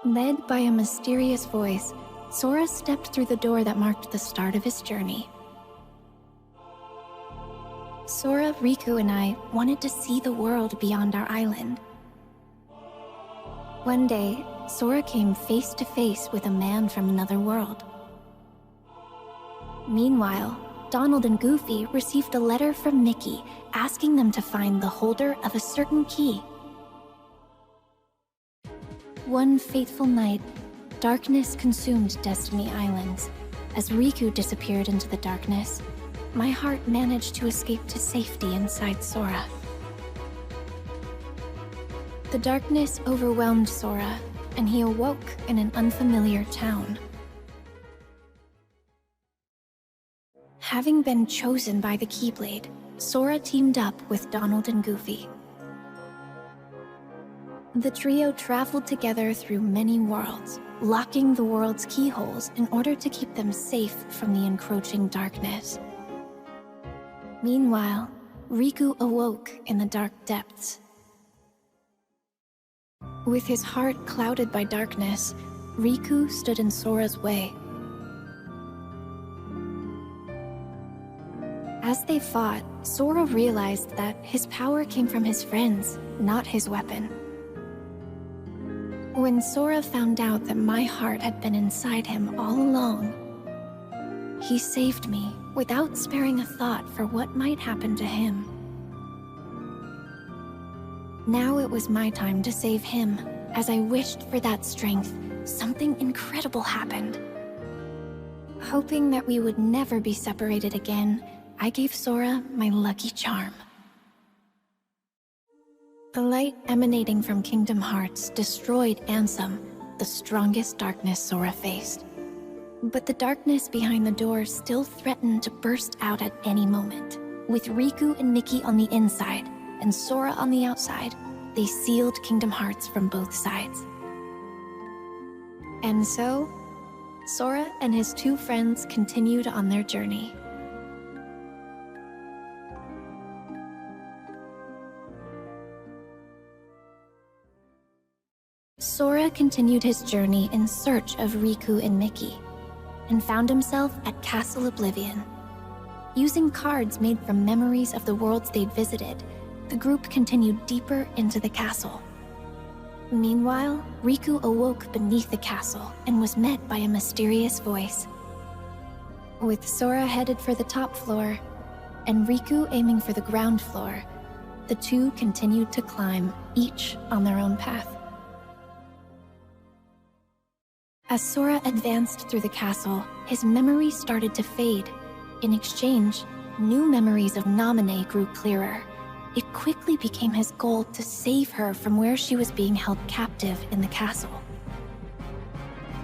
Led by a mysterious voice, Sora stepped through the door that marked the start of his journey. Sora, Riku, and I wanted to see the world beyond our island. One day, Sora came face to face with a man from another world. Meanwhile, Donald and Goofy received a letter from Mickey asking them to find the holder of a certain key. One fateful night, darkness consumed Destiny Islands. As Riku disappeared into the darkness, my heart managed to escape to safety inside Sora. The darkness overwhelmed Sora, and he awoke in an unfamiliar town. Having been chosen by the Keyblade, Sora teamed up with Donald and Goofy. The trio traveled together through many worlds, locking the world's keyholes in order to keep them safe from the encroaching darkness. Meanwhile, Riku awoke in the dark depths. With his heart clouded by darkness, Riku stood in Sora's way. As they fought, Sora realized that his power came from his friends, not his weapon. When Sora found out that my heart had been inside him all along, he saved me without sparing a thought for what might happen to him. Now it was my time to save him. As I wished for that strength, something incredible happened. Hoping that we would never be separated again, I gave Sora my lucky charm. The light emanating from Kingdom Hearts destroyed Ansem, the strongest darkness Sora faced. But the darkness behind the door still threatened to burst out at any moment. With Riku and Mickey on the inside, and Sora on the outside, they sealed Kingdom Hearts from both sides. And so, Sora and his two friends continued on their journey. Sora continued his journey in search of Riku and Mickey, and found himself at Castle Oblivion. Using cards made from memories of the worlds they'd visited, the group continued deeper into the castle. Meanwhile, Riku awoke beneath the castle and was met by a mysterious voice. With Sora headed for the top floor, and Riku aiming for the ground floor, the two continued to climb, each on their own path. As Sora advanced through the castle, his memories started to fade. In exchange, new memories of Naminé grew clearer. It quickly became his goal to save her from where she was being held captive in the castle.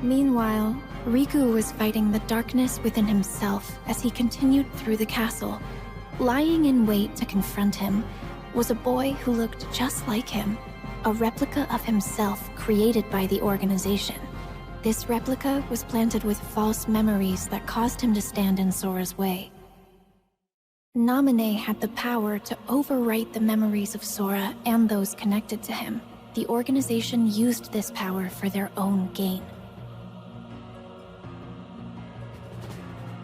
Meanwhile, Riku was fighting the darkness within himself as he continued through the castle. Lying in wait to confront him was a boy who looked just like him, a replica of himself created by the organization. This replica was planted with false memories that caused him to stand in Sora's way. Naminé had the power to overwrite the memories of Sora and those connected to him. The organization used this power for their own gain.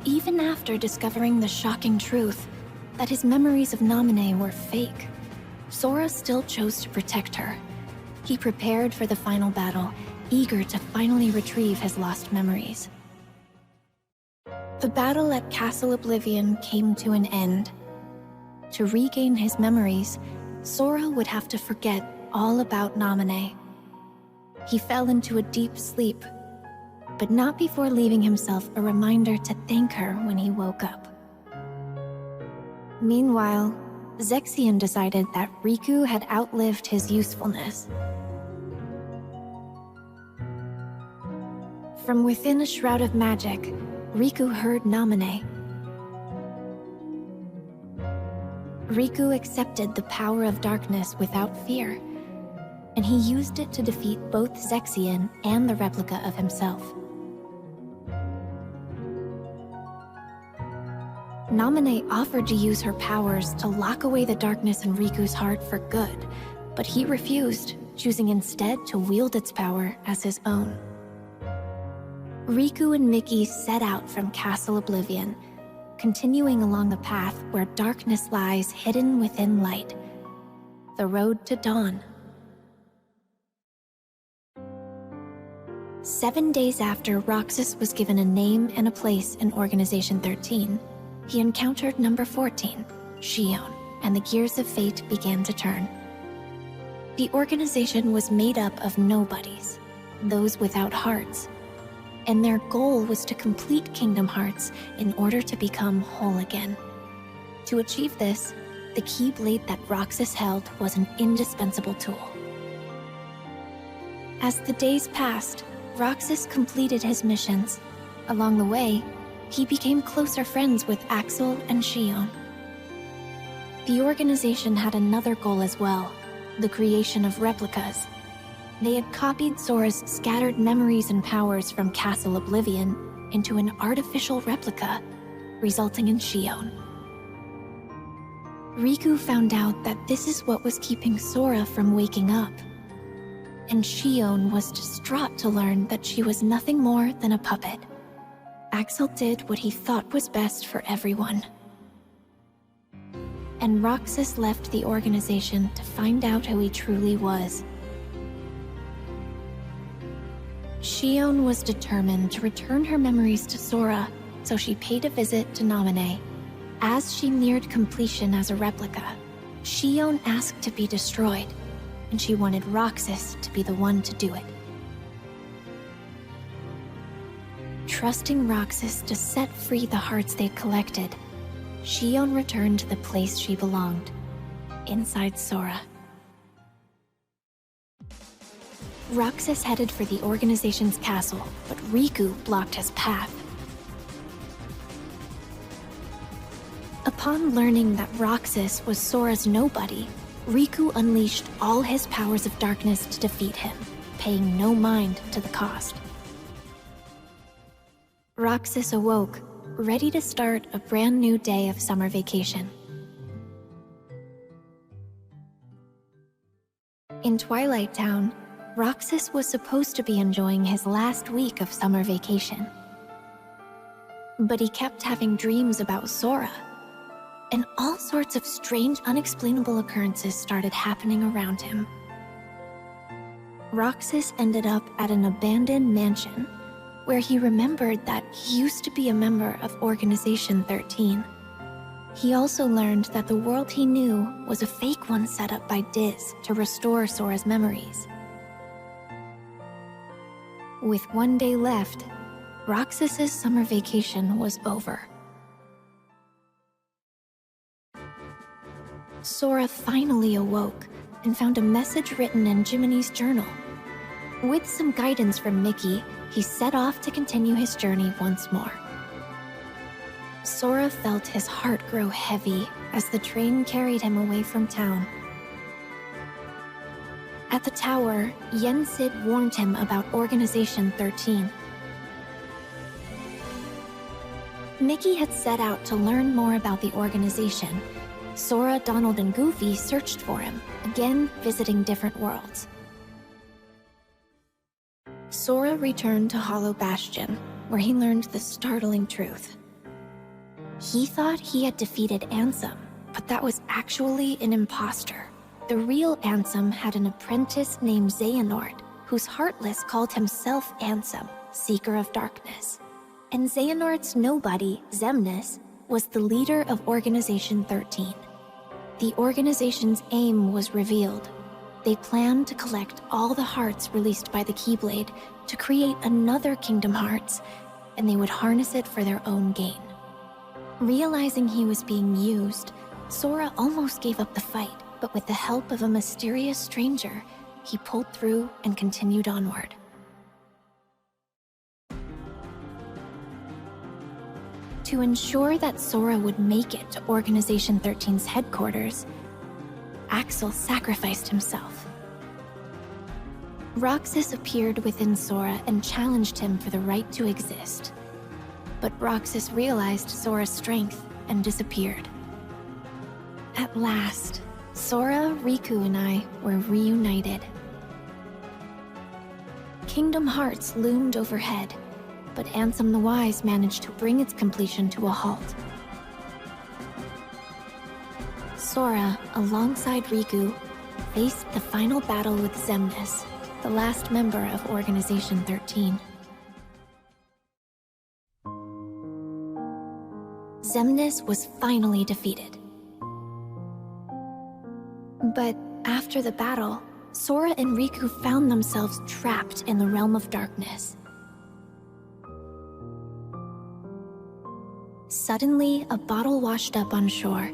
Even after discovering the shocking truth that his memories of Naminé were fake, Sora still chose to protect her. He prepared for the final battle, eager to finally retrieve his lost memories. The battle at Castle Oblivion came to an end. To regain his memories, Sora would have to forget all about Naminé. He fell into a deep sleep, but not before leaving himself a reminder to thank her when he woke up. Meanwhile, Zexion decided that Riku had outlived his usefulness. From within a shroud of magic, Riku heard Naminé. Riku accepted the power of darkness without fear, and he used it to defeat both Zexion and the replica of himself. Naminé offered to use her powers to lock away the darkness in Riku's heart for good, but he refused, choosing instead to wield its power as his own. Riku and Mickey set out from Castle Oblivion, continuing along the path where darkness lies hidden within light, the road to dawn. 7 days after Roxas was given a name and a place in Organization 13, he encountered number 14, Shion, and the gears of fate began to turn. The organization was made up of nobodies, those without hearts, and their goal was to complete Kingdom Hearts in order to become whole again. To achieve this, the Keyblade that Roxas held was an indispensable tool. As the days passed, Roxas completed his missions. Along the way, he became closer friends with Axel and Shion. The organization had another goal as well, the creation of replicas. They had copied Sora's scattered memories and powers from Castle Oblivion into an artificial replica, resulting in Shion. Riku found out that this is what was keeping Sora from waking up. And Shion was distraught to learn that she was nothing more than a puppet. Axel did what he thought was best for everyone. And Roxas left the organization to find out who he truly was. Shion was determined to return her memories to Sora, so she paid a visit to Naminé. As she neared completion as a replica, Shion asked to be destroyed, and she wanted Roxas to be the one to do it. Trusting Roxas to set free the hearts they'd collected, Shion returned to the place she belonged, inside Sora. Roxas headed for the organization's castle, but Riku blocked his path. Upon learning that Roxas was Sora's nobody, Riku unleashed all his powers of darkness to defeat him, paying no mind to the cost. Roxas awoke, ready to start a brand new day of summer vacation. In Twilight Town, Roxas was supposed to be enjoying his last week of summer vacation. But he kept having dreams about Sora, and all sorts of strange, unexplainable occurrences started happening around him. Roxas ended up at an abandoned mansion, where he remembered that he used to be a member of Organization 13. He also learned that the world he knew was a fake one set up by Diz to restore Sora's memories. With 1 day left, Roxas's summer vacation was over. Sora finally awoke and found a message written in Jiminy's journal. With some guidance from Mickey, he set off to continue his journey once more. Sora felt his heart grow heavy as the train carried him away from town. At the tower, Yen Sid warned him about Organization 13. Mickey had set out to learn more about the organization. Sora, Donald, and Goofy searched for him, again visiting different worlds. Sora returned to Hollow Bastion, where he learned the startling truth. He thought he had defeated Ansem, but that was actually an imposter. The real Ansem had an apprentice named Xehanort, whose Heartless called himself Ansem, Seeker of Darkness. And Xehanort's nobody, Xemnas, was the leader of Organization 13. The organization's aim was revealed. They planned to collect all the hearts released by the Keyblade to create another Kingdom Hearts, and they would harness it for their own gain. Realizing he was being used, Sora almost gave up the fight, but with the help of a mysterious stranger, he pulled through and continued onward. To ensure that Sora would make it to Organization 13's headquarters, Axel sacrificed himself. Roxas appeared within Sora and challenged him for the right to exist. But Roxas realized Sora's strength and disappeared. At last, Sora, Riku, and I were reunited. Kingdom Hearts loomed overhead, but Ansem the Wise managed to bring its completion to a halt. Sora, alongside Riku, faced the final battle with Xemnas, the last member of Organization 13. Xemnas was finally defeated. But after the battle, Sora and Riku found themselves trapped in the realm of darkness. Suddenly, a bottle washed up on shore.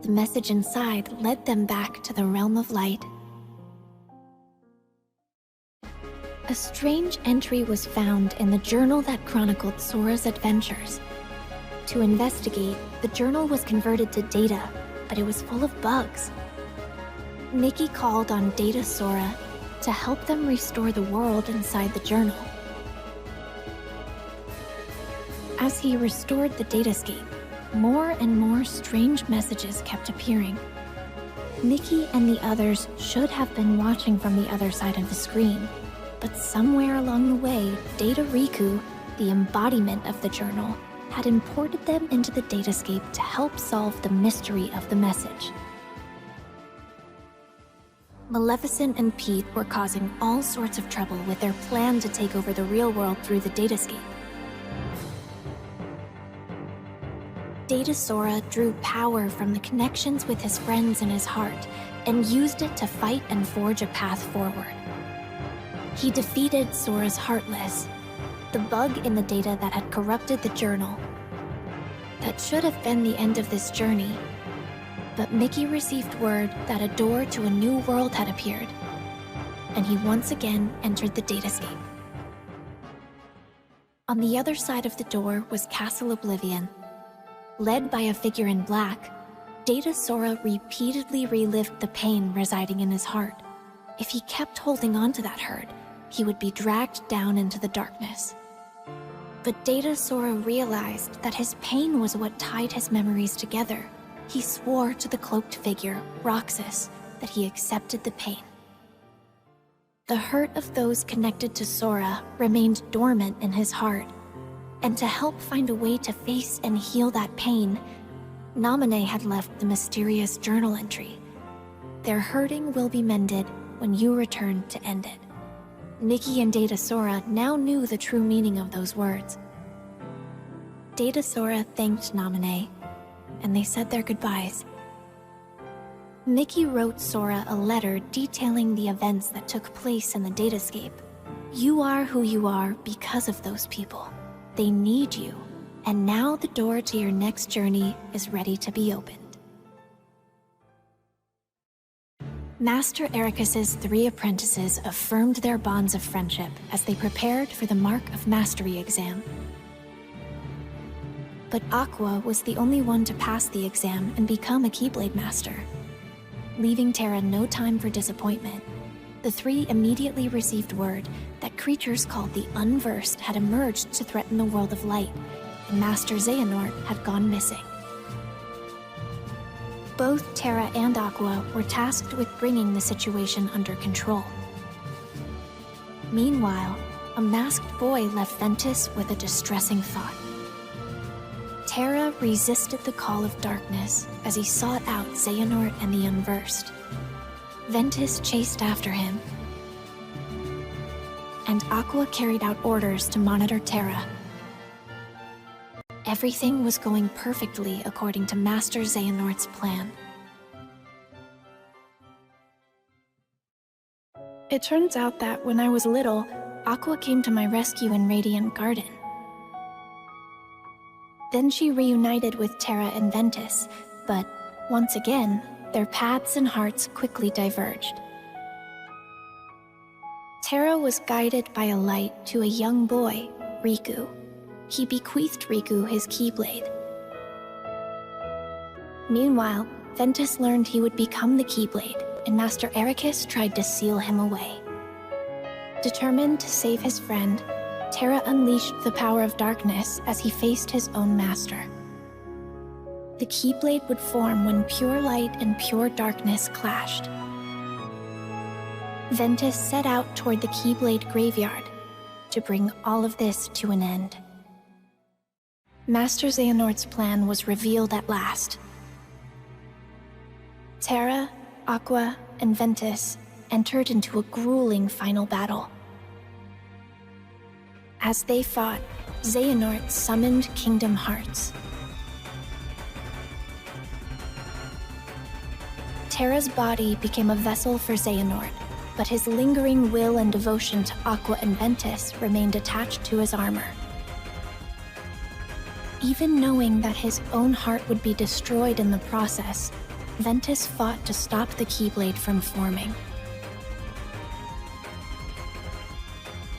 The message inside led them back to the realm of light. A strange entry was found in the journal that chronicled Sora's adventures. To investigate, the journal was converted to data, but it was full of bugs. Mickey called on Data Sora to help them restore the world inside the journal. As he restored the datascape, more and more strange messages kept appearing. Mickey and the others should have been watching from the other side of the screen, but somewhere along the way, Data Riku, the embodiment of the journal, had imported them into the datascape to help solve the mystery of the message. Maleficent and Pete were causing all sorts of trouble with their plan to take over the real world through the datascape. Data Sora drew power from the connections with his friends in his heart and used it to fight and forge a path forward. He defeated Sora's Heartless, the bug in the data that had corrupted the journal. That should have been the end of this journey, but Mickey received word that a door to a new world had appeared, and he once again entered the datascape. On the other side of the door was Castle Oblivion. Led by a figure in black, Data Sora repeatedly relived the pain residing in his heart. If he kept holding on to that hurt, he would be dragged down into the darkness. But Data Sora realized that his pain was what tied his memories together. He swore to the cloaked figure, Roxas, that he accepted the pain. The hurt of those connected to Sora remained dormant in his heart, and to help find a way to face and heal that pain, Naminé had left the mysterious journal entry. Their hurting will be mended when you return to end it. Mickey and Data Sora now knew the true meaning of those words. Data Sora thanked Naminé, and they said their goodbyes. Mickey wrote Sora a letter detailing the events that took place in the datascape. You are who you are because of those people. They need you, and now the door to your next journey is ready to be opened. Master Ericus's 3 apprentices affirmed their bonds of friendship as they prepared for the Mark of Mastery exam. But Aqua was the only one to pass the exam and become a Keyblade Master. Leaving Terra no time for disappointment, the 3 immediately received word that creatures called the Unversed had emerged to threaten the world of light, and Master Xehanort had gone missing. Both Terra and Aqua were tasked with bringing the situation under control. Meanwhile, a masked boy left Ventus with a distressing thought. Terra resisted the call of darkness as he sought out Xehanort and the Unversed. Ventus chased after him, and Aqua carried out orders to monitor Terra. Everything was going perfectly according to Master Xehanort's plan. It turns out that when I was little, Aqua came to my rescue in Radiant Garden. Then she reunited with Terra and Ventus, but once again, their paths and hearts quickly diverged. Terra was guided by a light to a young boy, Riku. He bequeathed Riku his Keyblade. Meanwhile, Ventus learned he would become the Keyblade, and Master Ericus tried to seal him away. Determined to save his friend, Terra unleashed the power of darkness as he faced his own master. The Keyblade would form when pure light and pure darkness clashed. Ventus set out toward the Keyblade graveyard to bring all of this to an end. Master Xehanort's plan was revealed at last. Terra, Aqua, and Ventus entered into a grueling final battle. As they fought, Xehanort summoned Kingdom Hearts. Terra's body became a vessel for Xehanort, but his lingering will and devotion to Aqua and Ventus remained attached to his armor. Even knowing that his own heart would be destroyed in the process, Ventus fought to stop the Keyblade from forming.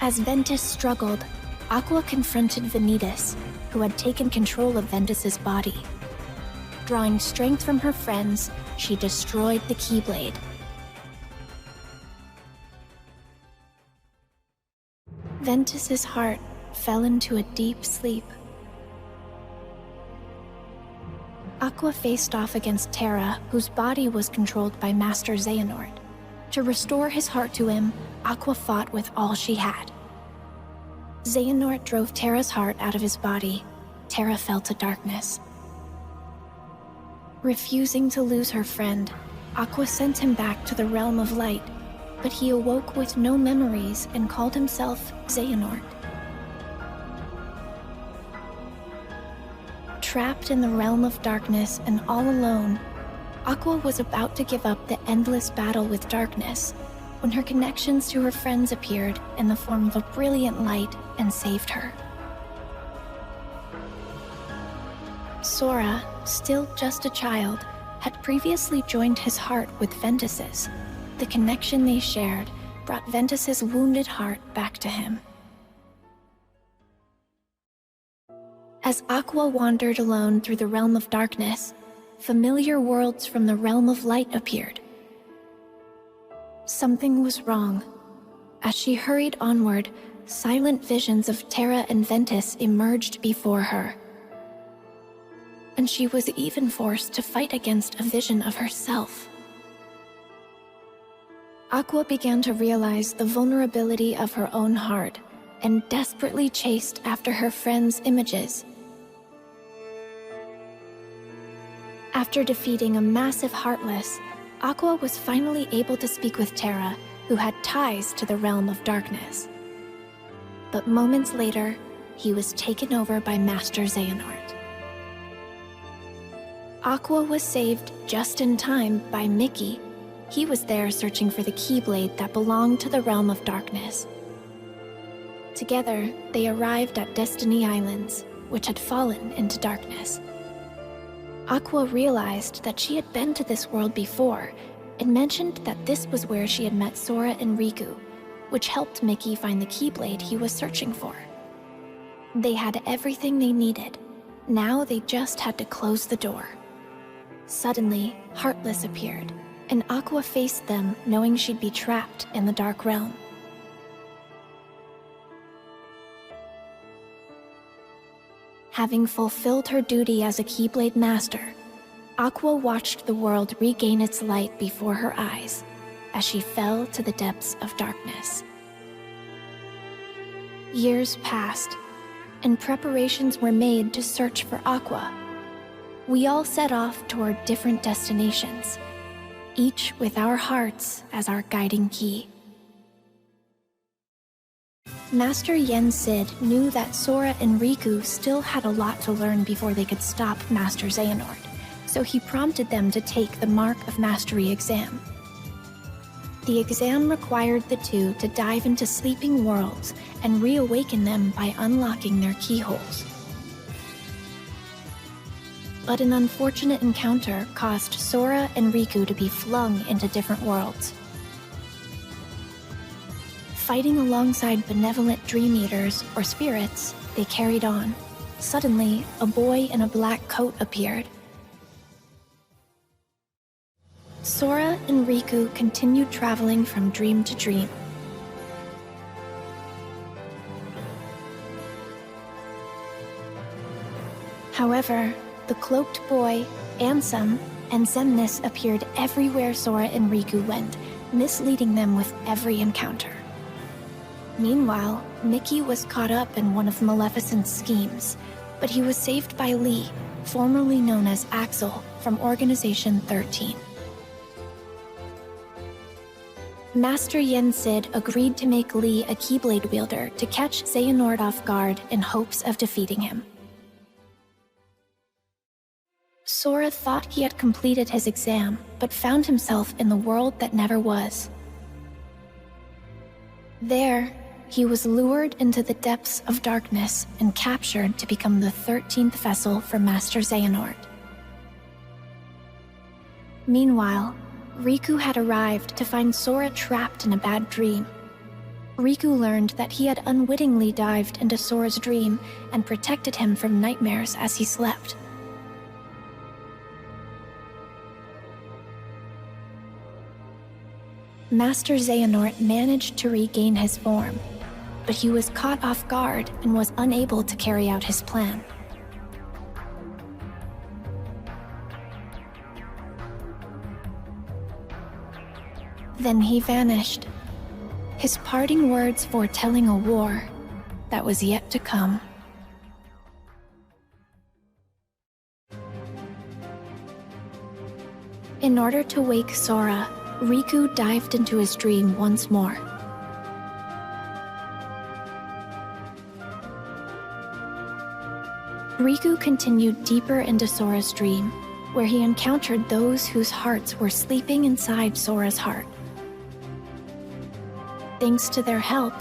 As Ventus struggled, Aqua confronted Vanitas, who had taken control of Ventus's body. Drawing strength from her friends, she destroyed the Keyblade. Ventus's heart fell into a deep sleep. Aqua faced off against Terra, whose body was controlled by Master Xehanort. To restore his heart to him, Aqua fought with all she had. Xehanort drove Terra's heart out of his body. Terra fell to darkness. Refusing to lose her friend, Aqua sent him back to the realm of light, but he awoke with no memories and called himself Xehanort. Trapped in the realm of darkness and all alone, Aqua was about to give up the endless battle with darkness when her connections to her friends appeared in the form of a brilliant light and saved her. Sora, still just a child, had previously joined his heart with Ventus's. The connection they shared brought Ventus's wounded heart back to him. As Aqua wandered alone through the realm of darkness, familiar worlds from the realm of light appeared. Something was wrong. As she hurried onward, silent visions of Terra and Ventus emerged before her. And she was even forced to fight against a vision of herself. Aqua began to realize the vulnerability of her own heart and desperately chased after her friends' images. After defeating a massive Heartless, Aqua was finally able to speak with Terra, who had ties to the realm of darkness. But moments later, he was taken over by Master Xehanort. Aqua was saved just in time by Mickey. He was there searching for the Keyblade that belonged to the realm of darkness. Together, they arrived at Destiny Islands, which had fallen into darkness. Aqua realized that she had been to this world before and mentioned that this was where she had met Sora and Riku, which helped Mickey find the Keyblade he was searching for. They had everything they needed. Now they just had to close the door. Suddenly, Heartless appeared, and Aqua faced them knowing she'd be trapped in the Dark Realm. Having fulfilled her duty as a Keyblade Master, Aqua watched the world regain its light before her eyes as she fell to the depths of darkness. Years passed, and preparations were made to search for Aqua. We all set off toward different destinations, each with our hearts as our guiding key. Master Yen Sid knew that Sora and Riku still had a lot to learn before they could stop Master Xehanort, so he prompted them to take the Mark of Mastery exam. The exam required the two to dive into sleeping worlds and reawaken them by unlocking their keyholes. But an unfortunate encounter caused Sora and Riku to be flung into different worlds. Fighting alongside benevolent Dream Eaters, or spirits, they carried on. Suddenly, a boy in a black coat appeared. Sora and Riku continued traveling from dream to dream. However, the cloaked boy, Ansem, and Xemnas appeared everywhere Sora and Riku went, misleading them with every encounter. Meanwhile, Mickey was caught up in one of Maleficent's schemes, but he was saved by Lee, formerly known as Axel, from Organization 13. Master Yen Sid agreed to make Lee a Keyblade wielder to catch Xehanort off guard in hopes of defeating him. Sora thought he had completed his exam, but found himself in the world that never was. There, he was lured into the depths of darkness and captured to become the 13th vessel for Master Xehanort. Meanwhile, Riku had arrived to find Sora trapped in a bad dream. Riku learned that he had unwittingly dived into Sora's dream and protected him from nightmares as he slept. Master Xehanort managed to regain his form, but he was caught off guard and was unable to carry out his plan. Then he vanished, his parting words foretelling a war that was yet to come. In order to wake Sora, Riku dived into his dream once more. Riku continued deeper into Sora's dream, where he encountered those whose hearts were sleeping inside Sora's heart. Thanks to their help,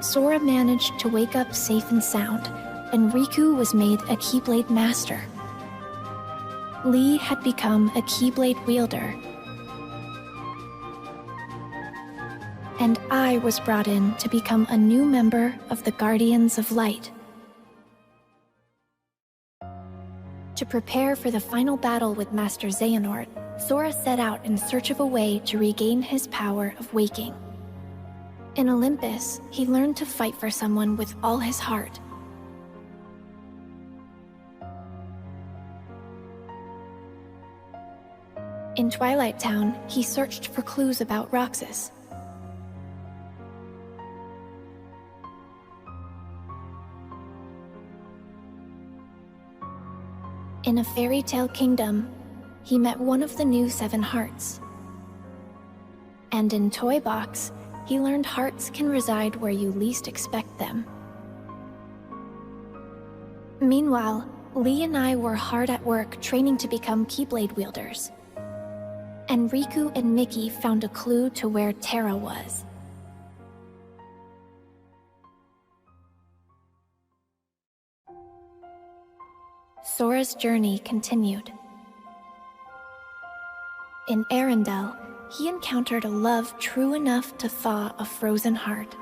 Sora managed to wake up safe and sound, and Riku was made a Keyblade Master. Lee had become a Keyblade wielder, and I was brought in to become a new member of the Guardians of Light. To prepare for the final battle with Master Xehanort, Sora set out in search of a way to regain his power of waking. In Olympus, he learned to fight for someone with all his heart. In Twilight Town, he searched for clues about Roxas. In a fairy tale kingdom, he met one of the new 7 hearts. And in Toy Box, he learned hearts can reside where you least expect them. Meanwhile, Lee and I were hard at work training to become Keyblade wielders. And Riku and Mickey found a clue to where Terra was. Sora's journey continued. In Arendelle, he encountered a love true enough to thaw a frozen heart.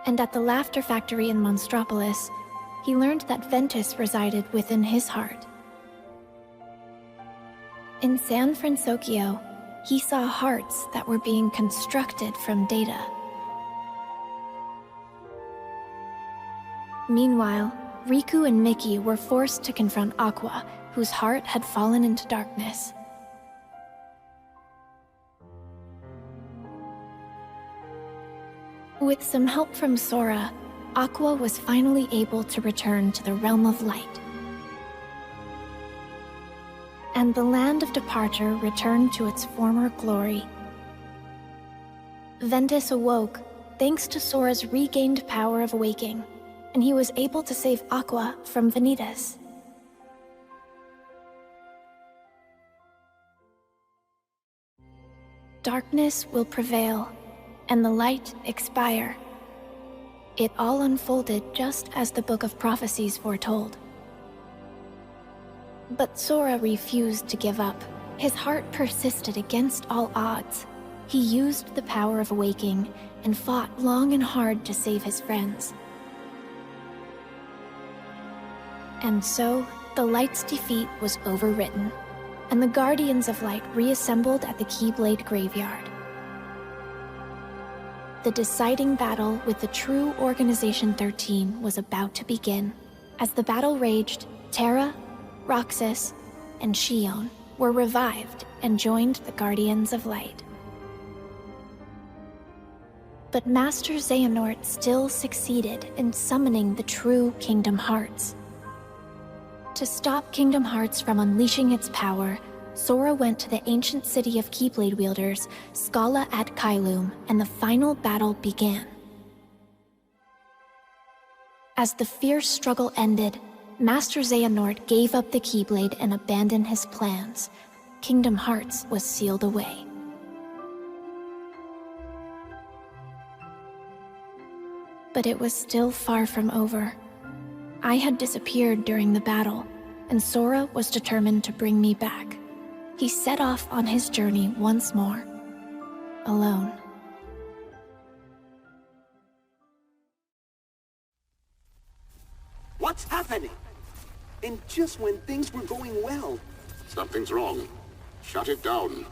And at the Laughter Factory in Monstropolis, he learned that Ventus resided within his heart. In San Francisco, he saw hearts that were being constructed from data. Meanwhile, Riku and Mickey were forced to confront Aqua, whose heart had fallen into darkness. With some help from Sora, Aqua was finally able to return to the realm of light. And the land of departure returned to its former glory. Ventus awoke thanks to Sora's regained power of waking, and he was able to save Aqua from Vanitas. Darkness will prevail, and the light expire. It all unfolded just as the Book of Prophecies foretold. But Sora refused to give up. His heart persisted against all odds. He used the power of waking and fought long and hard to save his friends. And so, the Light's defeat was overwritten, and the Guardians of Light reassembled at the Keyblade Graveyard. The deciding battle with the true Organization 13 was about to begin. As the battle raged, Terra, Roxas, and Xion were revived and joined the Guardians of Light. But Master Xehanort still succeeded in summoning the true Kingdom Hearts. To stop Kingdom Hearts from unleashing its power, Sora went to the ancient city of Keyblade wielders, Scala at Kylum, and the final battle began. As the fierce struggle ended, Master Xehanort gave up the Keyblade and abandoned his plans. Kingdom Hearts was sealed away. But it was still far from over. I had disappeared during the battle, and Sora was determined to bring me back. He set off on his journey once more, alone. What's happening? And just when things were going well. Something's wrong. Shut it down.